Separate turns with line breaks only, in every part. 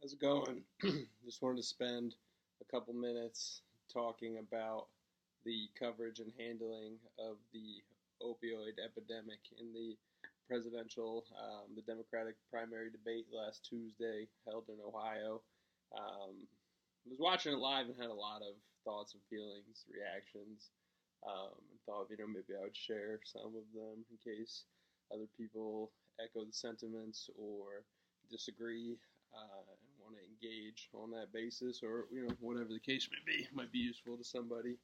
How's it going? Just wanted to spend a couple minutes talking about the coverage and handling of the opioid epidemic in the the Democratic primary debate last Tuesday held in Ohio. Was watching it live and had a lot of thoughts and feelings, reactions, and thought, maybe I would share some of them in case other people echo the sentiments or disagree and want to engage on that basis, or whatever the case may be, might be useful to somebody.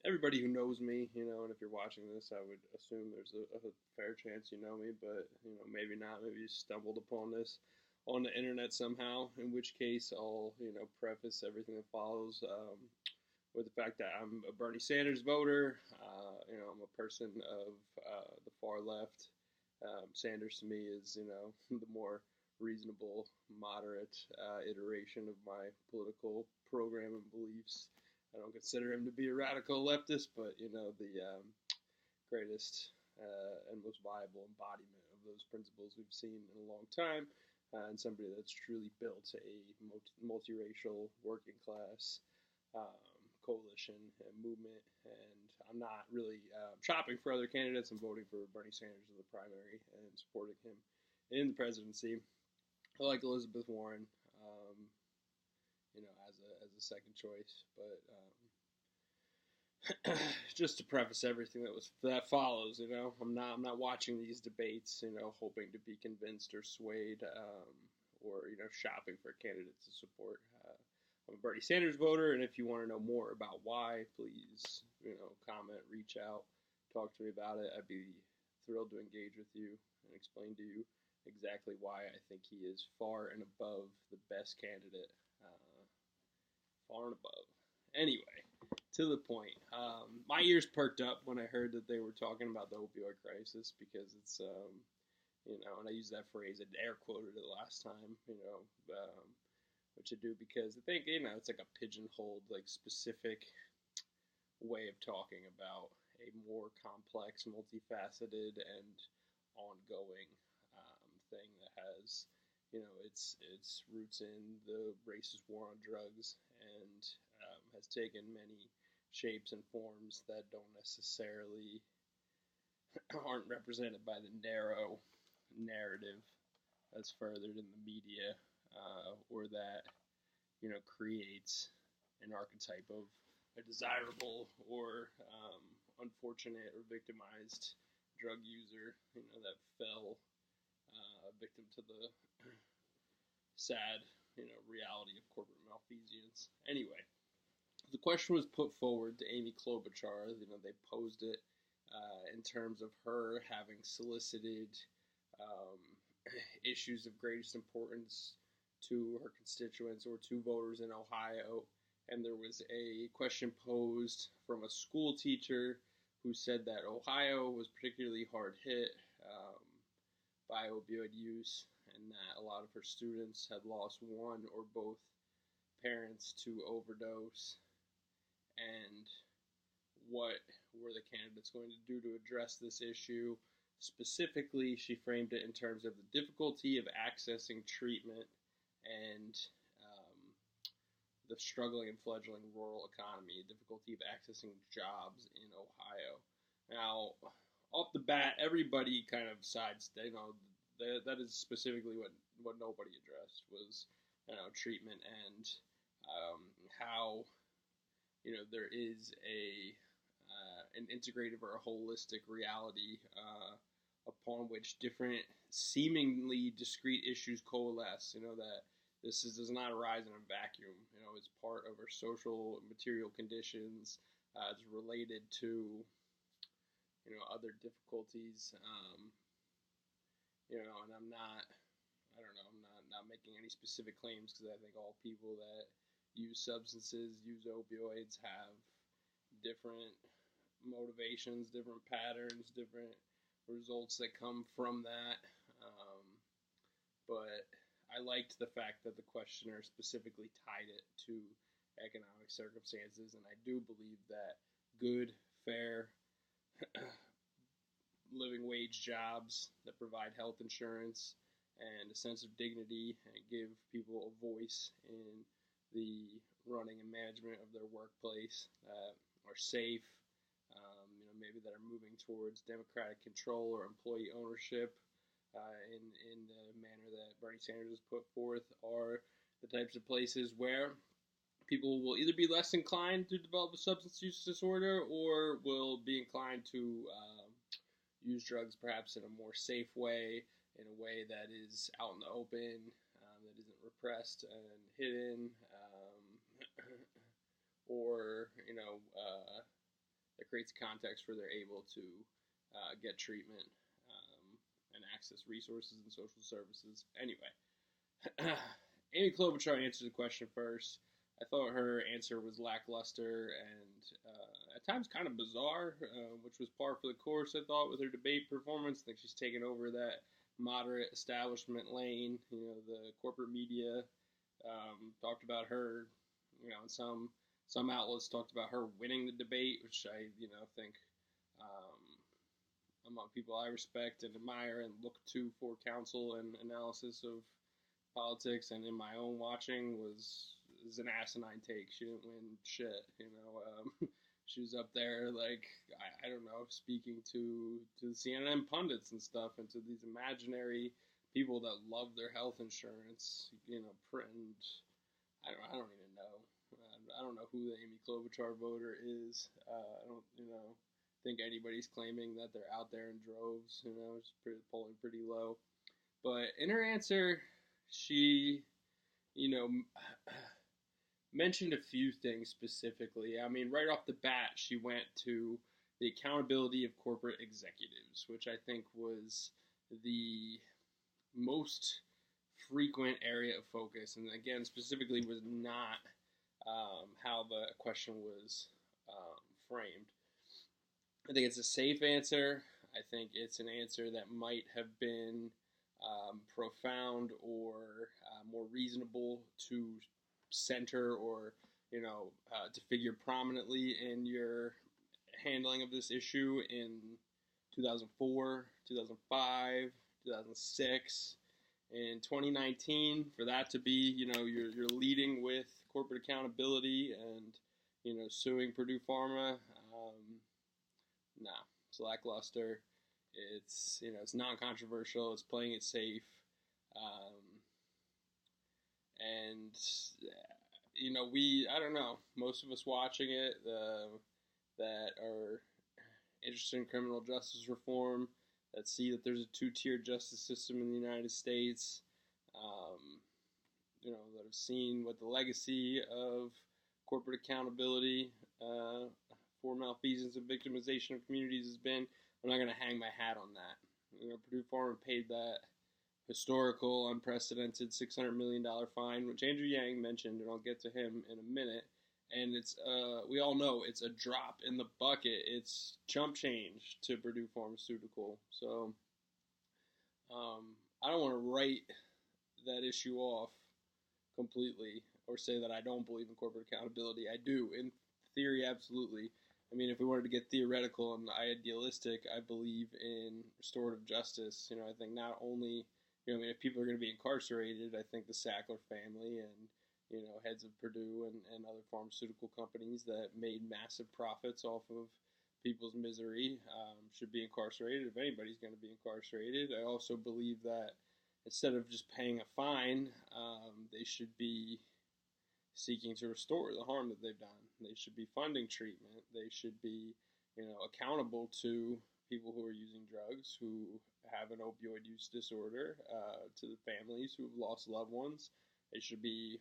Everybody who knows me, and if you're watching this, I would assume there's a fair chance you know me, but maybe not. Maybe you stumbled upon this on the internet somehow. In which case, I'll preface everything that follows with the fact that I'm a Bernie Sanders voter. I'm a person of the far left. Sanders to me is the more reasonable, moderate iteration of my political program and beliefs. I don't consider him to be a radical leftist, but the greatest and most viable embodiment of those principles we've seen in a long time, and somebody that's truly built a multiracial working class coalition and movement. And I'm not really shopping for other candidates. I'm voting for Bernie Sanders in the primary and supporting him in the presidency. I like Elizabeth Warren, as a second choice, but just to preface everything that follows, I'm not watching these debates, hoping to be convinced or swayed, or shopping for candidates to support. I'm a Bernie Sanders voter, and if you want to know more about why, please, comment, reach out, talk to me about it. I'd be thrilled to engage with you and explain to you exactly why I think he is far and above the best candidate, far and above. Anyway, to the point. My ears perked up when I heard that they were talking about the opioid crisis, because it's, and I used that phrase, and air quoted it last time, which I do because I think, it's like a pigeonholed, like, specific way of talking about a more complex, multifaceted, and ongoing thing that has, its roots in the racist war on drugs, and has taken many shapes and forms that don't necessarily aren't represented by the narrow narrative that's furthered in the media, or that creates an archetype of a desirable or unfortunate or victimized drug user, that fell victim to the sad, reality of corporate malfeasance. Anyway, the question was put forward to Amy Klobuchar. They posed it in terms of her having solicited issues of greatest importance to her constituents or to voters in Ohio. And there was a question posed from a school teacher who said that Ohio was particularly hard hit by opioid use, and that a lot of her students had lost one or both parents to overdose, and what were the candidates going to do to address this issue. Specifically, she framed it in terms of the difficulty of accessing treatment and the struggling and fledgling rural economy, difficulty of accessing jobs in Ohio. Now, off the bat, everybody kind of sides, that is specifically what nobody addressed was, treatment and how, there is an integrative or a holistic reality upon which different seemingly discrete issues coalesce, that does not arise in a vacuum. It's part of our social and material conditions. It's related to, other difficulties. And I'm not making any specific claims, because I think all people that use substances, use opioids, have different motivations, different patterns, different results that come from that. But I liked the fact that the questioner specifically tied it to economic circumstances, and I do believe that good, fair, living wage jobs that provide health insurance and a sense of dignity, and give people a voice in the running and management of their workplace that are safe, maybe that are moving towards democratic control or employee ownership in the manner that Bernie Sanders has put forth, are the types of places where people will either be less inclined to develop a substance use disorder or will be inclined to use drugs perhaps in a more safe way, in a way that is out in the open, that isn't repressed and hidden, or that creates context where they're able to get treatment and access resources and social services. Anyway, Amy Klobuchar answered the question first. I thought her answer was lackluster and at times kind of bizarre, which was par for the course, I thought, with her debate performance. I think she's taken over that moderate establishment lane. The corporate media talked about her, and some outlets talked about her winning the debate, which I, think among people I respect and admire and look to for counsel and analysis of politics, and in my own watching was an asinine take. She didn't win shit, she was up there like I don't know, speaking to the CNN pundits and stuff, and to these imaginary people that love their health insurance, and I don't even know. I don't know who the Amy Klobuchar voter is. I don't, think anybody's claiming that they're out there in droves. It's polling pretty low. But in her answer, she, mentioned a few things specifically. I mean, right off the bat, she went to the accountability of corporate executives, which I think was the most frequent area of focus, and again, specifically was not how the question was framed. I think it's a safe answer. I think it's an answer that might have been profound or more reasonable to center or, to figure prominently in your handling of this issue in 2004, 2005, 2006. In 2019, for that to be, you're leading with corporate accountability and, suing Purdue Pharma, it's lackluster. It's, it's non-controversial. It's playing it safe. And, I don't know, most of us watching it that are interested in criminal justice reform, that see that there's a two-tiered justice system in the United States, that have seen what the legacy of corporate accountability for malfeasance and victimization of communities has been. I'm not going to hang my hat on that. Purdue Pharma paid that historical, unprecedented $600 million fine, which Andrew Yang mentioned, and I'll get to him in a minute. And it's, we all know, it's a drop in the bucket. It's chump change to Purdue Pharmaceutical. So, I don't want to write that issue off completely or say that I don't believe in corporate accountability. I do. In theory, absolutely. I mean, if we wanted to get theoretical and idealistic, I believe in restorative justice. I think not only, if people are going to be incarcerated, I think the Sackler family and, heads of Purdue and other pharmaceutical companies that made massive profits off of people's misery should be incarcerated if anybody's going to be incarcerated. I also believe that instead of just paying a fine, they should be seeking to restore the harm that they've done. They should be funding treatment. They should be, accountable to people who are using drugs, who have an opioid use disorder, to the families who have lost loved ones. They should be,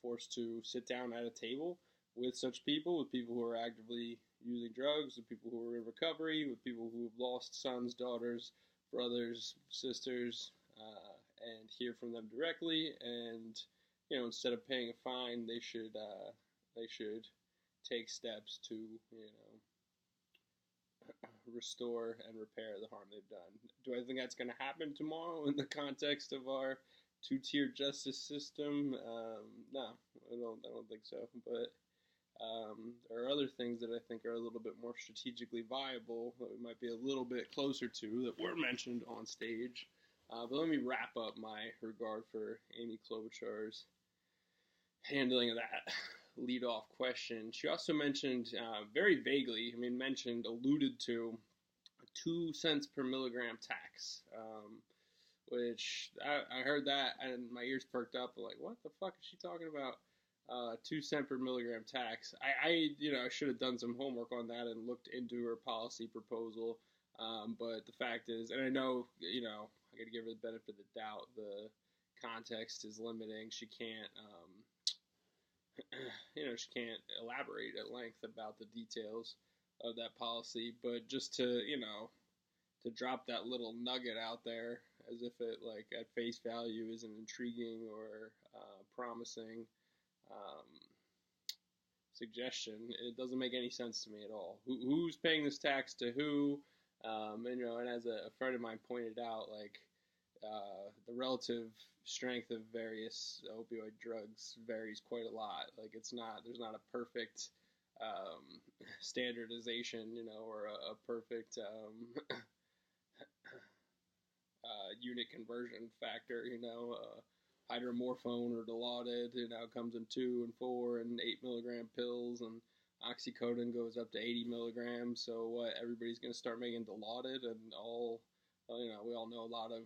forced to sit down at a table with such people, with people who are actively using drugs, with people who are in recovery, with people who have lost sons, daughters, brothers, sisters, and hear from them directly. And, instead of paying a fine, they should take steps to, restore and repair the harm they've done. Do I think that's going to happen tomorrow in the context of our two-tier justice system? No, I don't think so. But there are other things that I think are a little bit more strategically viable that we might be a little bit closer to that were mentioned on stage. But let me wrap up my regard for Amy Klobuchar's handling of that lead-off question. She also mentioned, very vaguely, alluded to a 2 cents per milligram tax, which I heard that and my ears perked up. I'm like, what the fuck is she talking about? 2 cent per milligram tax. I should have done some homework on that and looked into her policy proposal. But the fact is, and I know, I got to give her the benefit of the doubt. The context is limiting. She can't, she can't elaborate at length about the details of that policy. But just to drop that little nugget out there as if it, like, at face value isn't intriguing or promising suggestion, it doesn't make any sense to me at all. Who's paying this tax to who? And as a friend of mine pointed out, like, the relative strength of various opioid drugs varies quite a lot. Like, there's not a perfect standardization, or a perfect unit conversion factor, hydromorphone or Dilaudid, comes in 2 and 4 and 8 milligram pills, and oxycodone goes up to 80 milligrams. So what? Everybody's going to start making Dilaudid, and we all know a lot of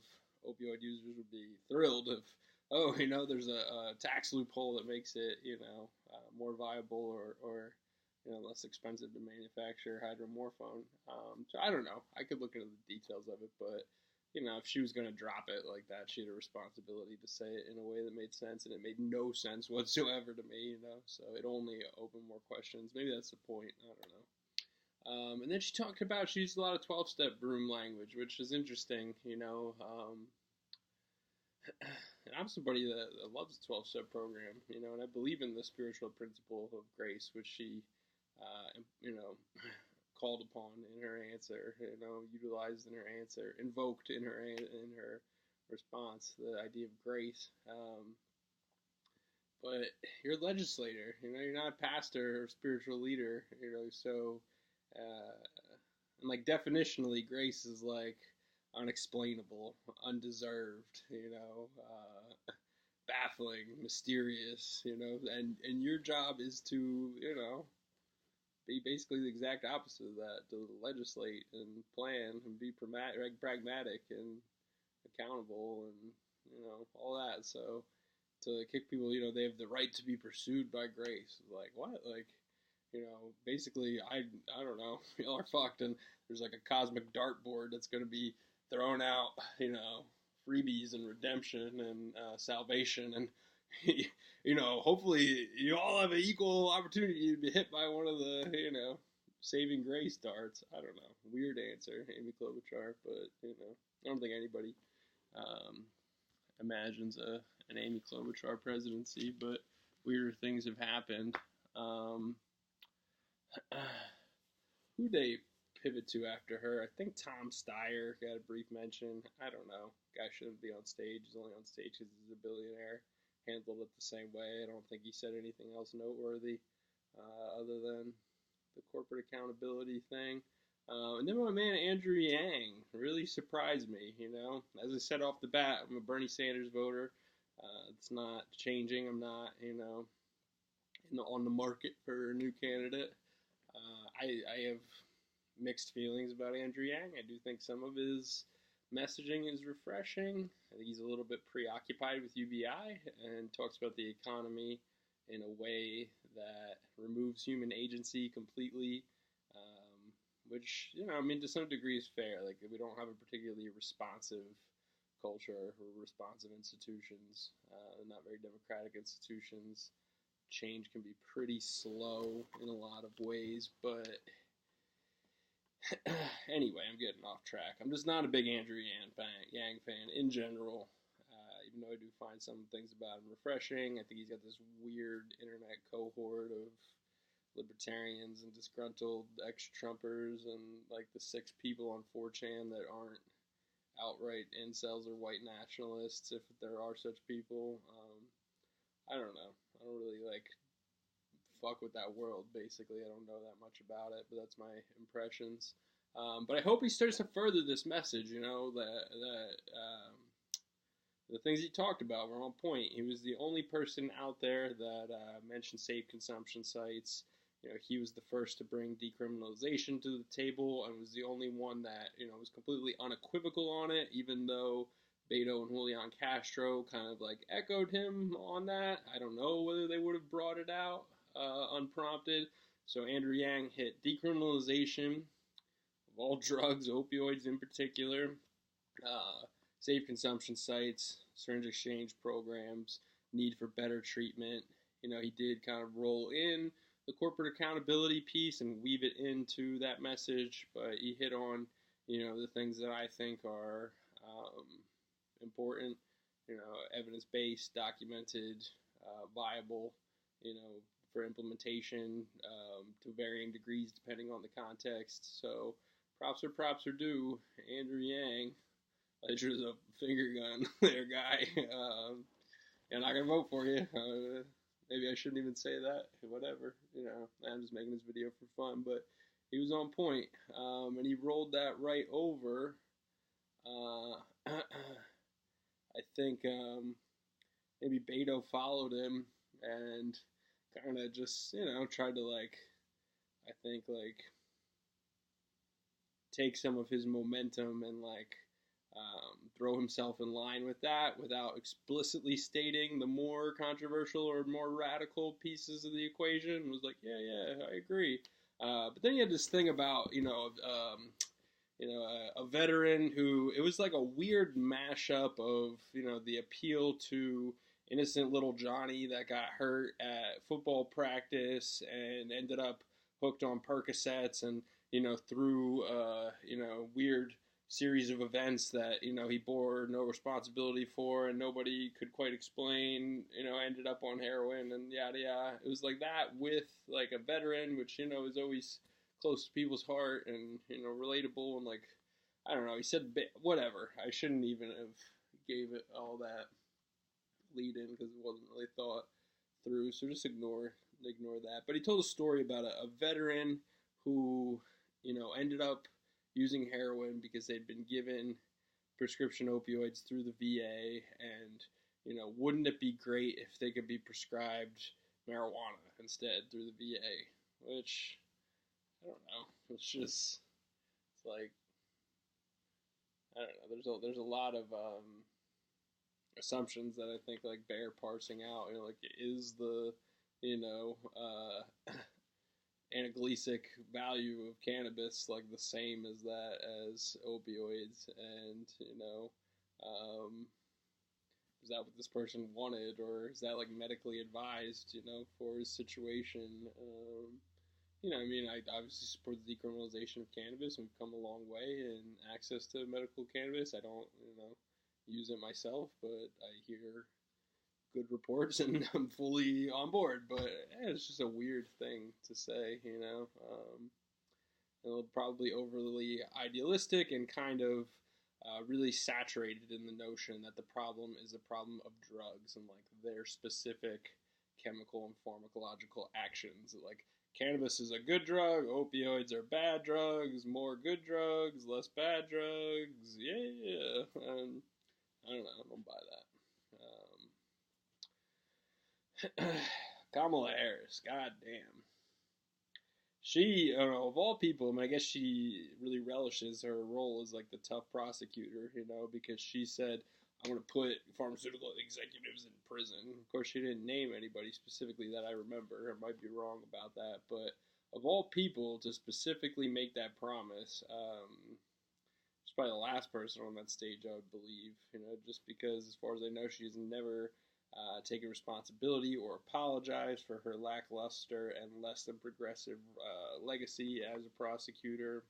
opioid users would be thrilled if, there's a tax loophole that makes it, more viable or less expensive to manufacture hydromorphone. So I don't know. I could look into the details of it, but if she was going to drop it like that, she had a responsibility to say it in a way that made sense, and it made no sense whatsoever to me, so it only opened more questions. Maybe that's the point. I don't know. And then she talked about, she used a lot of 12-step broom language, which is interesting, and I'm somebody that loves the 12-step program, and I believe in the spiritual principle of grace, which she, called upon in her answer, utilized in her answer, invoked in her response, the idea of grace. But you're a legislator, you're not a pastor or spiritual leader, so, and like definitionally, grace is like unexplainable, undeserved, baffling, mysterious, and your job is to, be basically the exact opposite of that, to legislate and plan and be pragmatic and accountable and, all that. So to kick people, they have the right to be pursued by grace. Like, what? Like, basically, I don't know, y'all are fucked, and there's like a cosmic dartboard that's going to be throwing out, freebies and redemption and salvation, and hopefully you all have an equal opportunity to be hit by one of the, saving grace darts. I don't know. Weird answer, Amy Klobuchar, but, I don't think anybody imagines an Amy Klobuchar presidency, but weirder things have happened. Who they pivot to after her? I think Tom Steyer got a brief mention. I don't know. Guy shouldn't be on stage. He's only on stage because he's a billionaire. Handled it the same way. I don't think he said anything else noteworthy other than the corporate accountability thing. And then my man Andrew Yang really surprised me, As I said off the bat, I'm a Bernie Sanders voter. It's not changing. I'm not, on the market for a new candidate. I have mixed feelings about Andrew Yang. I do think some of his messaging is refreshing. I think he's a little bit preoccupied with UBI and talks about the economy in a way that removes human agency completely, which, to some degree is fair. Like, we don't have a particularly responsive culture or responsive institutions, not very democratic institutions. Change can be pretty slow in a lot of ways, but anyway, I'm getting off track. I'm just not a big Andrew Yang fan in general, even though I do find some things about him refreshing. I think he's got this weird internet cohort of libertarians and disgruntled ex-Trumpers and like the 6 people on 4chan that aren't outright incels or white nationalists, if there are such people. I don't know. I don't really fuck with that world, basically. I don't know that much about it, but that's my impressions. But I hope he starts to further this message, that the things he talked about were on point. He was the only person out there that mentioned safe consumption sites. He was the first to bring decriminalization to the table, and was the only one that was completely unequivocal on it, even though Beto and Julian Castro kind of like echoed him on that. I don't know whether they would have brought it out unprompted. So Andrew Yang hit decriminalization of all drugs, opioids in particular, safe consumption sites, syringe exchange programs, need for better treatment. He did kind of roll in the corporate accountability piece and weave it into that message, but he hit on, the things that I think are important, evidence-based, documented, viable, for implementation to varying degrees depending on the context. So props are due. Andrew Yang, there's a finger gun there, guy. I'm not gonna vote for you. Maybe I shouldn't even say that. Whatever. I'm just making this video for fun, but he was on point, and he rolled that right over. I think maybe Beto followed him and kind of just tried to I think take some of his momentum and throw himself in line with that without explicitly stating the more controversial or more radical pieces of the equation. It was like, yeah, I agree. But then he had this thing about a veteran who, it was like a weird mashup of the appeal to innocent little Johnny that got hurt at football practice and ended up hooked on Percocets, and through weird series of events that he bore no responsibility for and nobody could quite explain, ended up on heroin and yada yada. It was like that with like a veteran, which is always close to people's heart and relatable, and I don't know. He said whatever. I shouldn't even have gave it all that lead in because it wasn't really thought through. So just ignore that. But he told a story about a veteran who ended up using heroin because they'd been given prescription opioids through the VA, and wouldn't it be great if they could be prescribed marijuana instead through the VA? Which I don't know. It's like, I don't know. There's a lot of assumptions that I think bear parsing out. Is the analgesic value of cannabis the same as that as opioids? And is that what this person wanted, or is that medically advised for his situation? I obviously support the decriminalization of cannabis. We've come a long way in access to medical cannabis. I don't, use it myself, but I hear good reports and I'm fully on board. But it's just a weird thing to say, probably overly idealistic and kind of really saturated in the notion that the problem is a problem of drugs and their specific chemical and pharmacological actions. Cannabis is a good drug, opioids are bad drugs, more good drugs, less bad drugs, yeah. I don't know, I don't buy that. Kamala Harris, goddamn. She, of all people, I guess she really relishes her role as the tough prosecutor, because she said, I'm going to put pharmaceutical executives in prison. Of course, she didn't name anybody specifically that I remember. I might be wrong about that. But of all people to specifically make that promise, she's probably the last person on that stage, I would believe. Just because, as far as I know, she's never taken responsibility or apologized for her lackluster and less than progressive legacy as a prosecutor.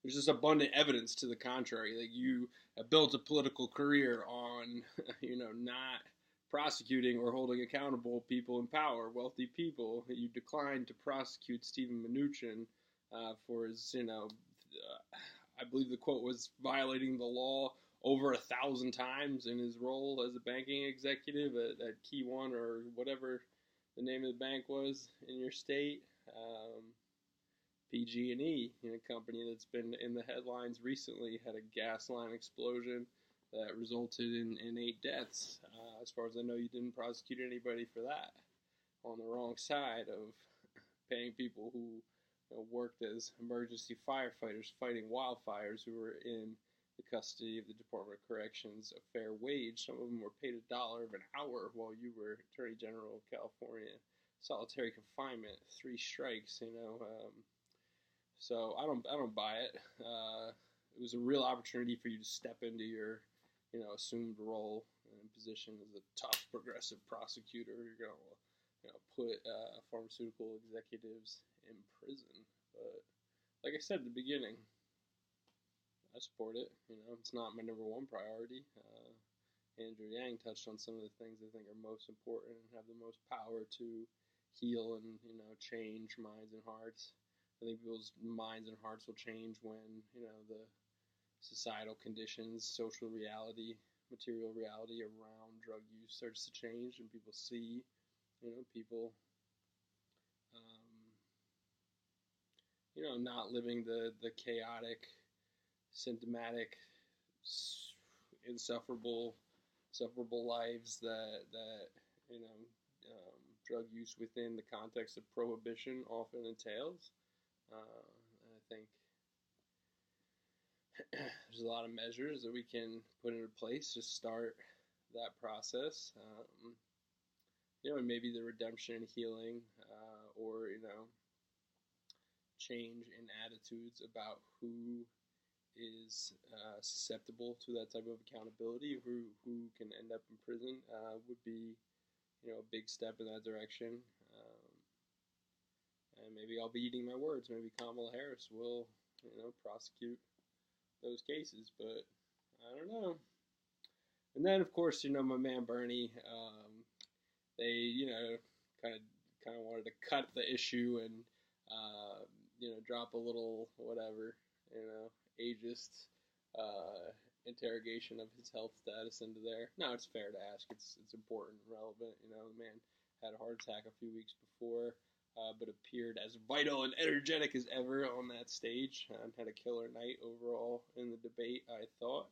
There's just abundant evidence to the contrary. You have built a political career on, not prosecuting or holding accountable people in power, wealthy people. You declined to prosecute Stephen Mnuchin for his, I believe the quote was violating the law over 1,000 times in his role as a banking executive at Key One or whatever the name of the bank was in your state. PG&E, a company that's been in the headlines recently, had a gas line explosion that resulted in 8 deaths. As far as I know, you didn't prosecute anybody for that. On the wrong side of paying people who worked as emergency firefighters fighting wildfires, who were in the custody of the Department of Corrections, a fair wage. Some of them were paid $1 an hour while you were Attorney General of California. Solitary confinement, 3 strikes. So I don't buy it. It was a real opportunity for you to step into your assumed role and position as a tough progressive prosecutor. You're gonna put pharmaceutical executives in prison. But like I said at the beginning, I support it. It's not my #1 priority. Andrew Yang touched on some of the things I think are most important and have the most power to heal and change minds and hearts. I think people's minds and hearts will change when the societal conditions, social reality, material reality around drug use starts to change, and people see people not living the chaotic, symptomatic, insufferable lives that drug use within the context of prohibition often entails. And I think there's a lot of measures that we can put into place to start that process. And maybe the redemption and healing, or change in attitudes about who is susceptible to that type of accountability, who can end up in prison, would be a big step in that direction. And maybe I'll be eating my words. Maybe Kamala Harris will prosecute those cases, but I don't know. And then of course my man Bernie, they kind of wanted to cut the issue and drop a little whatever ageist interrogation of his health status into there. No, it's fair to ask. It's important and relevant. The man had a heart attack a few weeks before, but appeared as vital and energetic as ever on that stage, and had a killer night overall in the debate, I thought.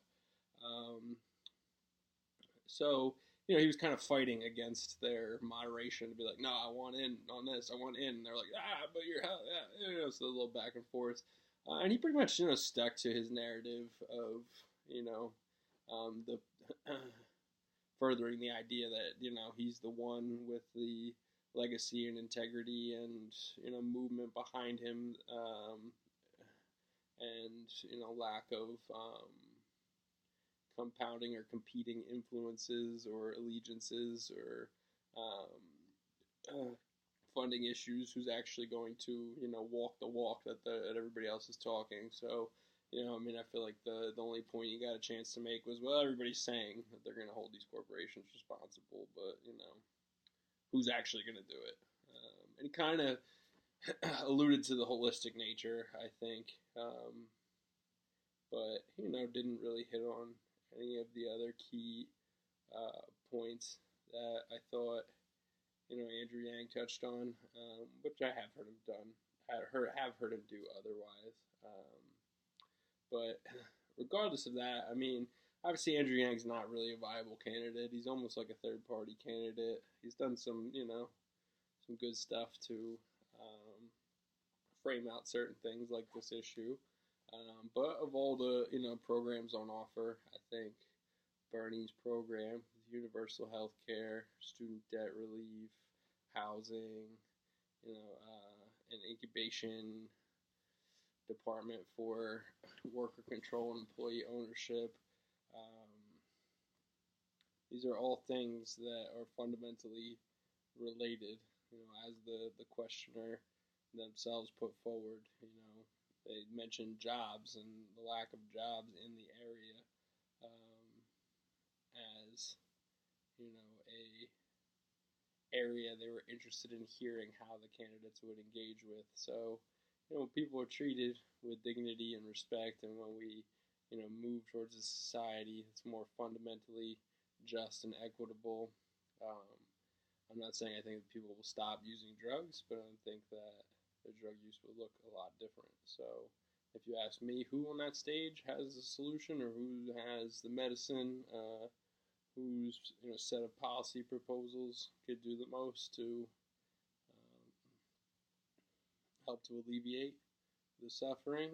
So he was kind of fighting against their moderation to be like, no, I want in on this, I want in. And they're like, but you're hell, yeah. So a little back and forth. And he pretty much, stuck to his narrative of, the furthering the idea that, he's the one with the legacy and integrity and, movement behind him, and, lack of compounding or competing influences or allegiances or funding issues, who's actually going to walk the walk that everybody else is talking. So I feel like the only point you got a chance to make was, well, everybody's saying that they're going to hold these corporations responsible, but who's actually going to do it? And he kind of alluded to the holistic nature, I think, but didn't really hit on any of the other key points that I thought Andrew Yang touched on, which I have heard him have heard him do otherwise. But regardless of that, obviously Andrew Yang's not really a viable candidate. He's almost like a third-party candidate. He's done some some good stuff to frame out certain things like this issue. But of all the programs on offer, I think Bernie's program, universal health care, student debt relief, housing, an incubation department for worker control and employee ownership. These are all things that are fundamentally related, as the questioner themselves put forward. They mentioned jobs and the lack of jobs in the area as a area they were interested in hearing how the candidates would engage with. So when people are treated with dignity and respect, and when we move towards a society that's more fundamentally just and equitable, I'm not saying I think that people will stop using drugs, but I think that the drug use will look a lot different. So if you ask me, who on that stage has the solution or who has the medicine, whose set of policy proposals could do the most to help to alleviate the suffering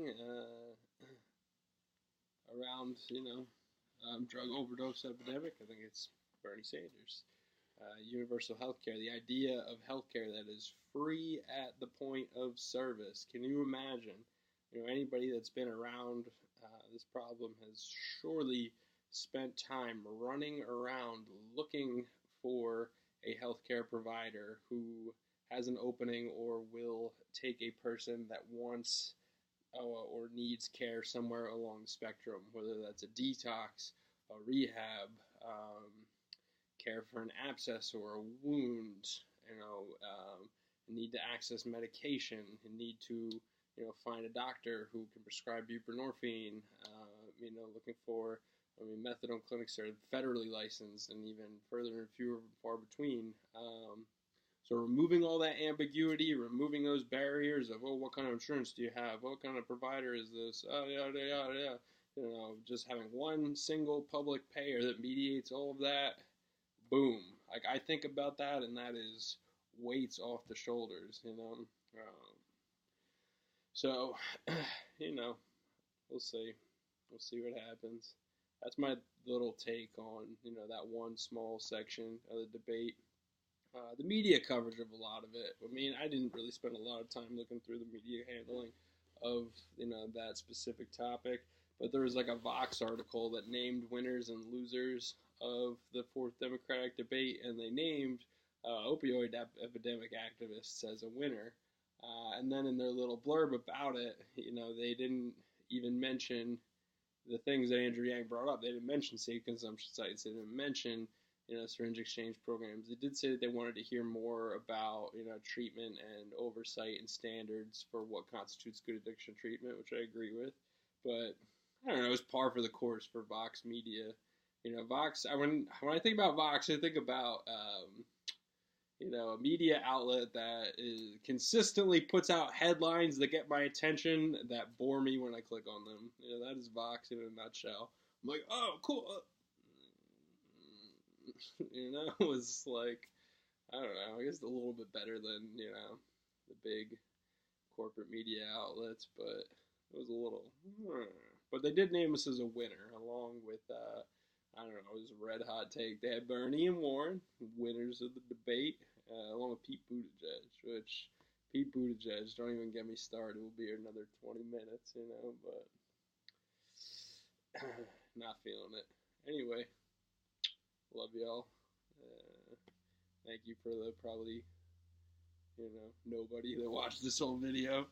around drug overdose epidemic, I think it's Bernie Sanders. Universal healthcare, the idea of healthcare that is free at the point of service. Can you imagine? Anybody that's been around this problem has surely spent time running around looking for a healthcare provider who has an opening or will take a person that wants or needs care somewhere along the spectrum, whether that's a detox, a rehab, care for an abscess or a wound, need to access medication, need to, find a doctor who can prescribe buprenorphine, looking for, methadone clinics are federally licensed and even further and fewer and far between. So removing all that ambiguity, removing those barriers of, what kind of insurance do you have? What kind of provider is this? Yada, yada, yada. Just having one single public payer that mediates all of that, boom. Like, I think about that, and that is weights off the shoulders, So, we'll see. We'll see what happens. That's my little take on, that one small section of the debate. The media coverage of a lot of it. I didn't really spend a lot of time looking through the media handling of, that specific topic. But there was like a Vox article that named winners and losers of the fourth Democratic debate, and they named opioid epidemic activists as a winner. And then in their little blurb about it, they didn't even mention the things that Andrew Yang brought up. They didn't mention safe consumption sites. They didn't mention, syringe exchange programs. They did say that they wanted to hear more about, treatment and oversight and standards for what constitutes good addiction treatment, which I agree with. But I don't know, it's par for the course for Vox Media. Vox, when I think about Vox, I think about, a media outlet that consistently puts out headlines that get my attention that bore me when I click on them. That is Vox in a nutshell. I'm like, oh, cool. It's like, I don't know, I guess a little bit better than, the big corporate media outlets, but it was a little, but they did name us as a winner, along with, I don't know, it was a red hot take. They had Bernie and Warren, winners of the debate, along with Pete Buttigieg, which Pete Buttigieg, don't even get me started, will be here another 20 minutes, but not feeling it. Anyway, love y'all. Thank you for the probably, nobody that watched this whole video.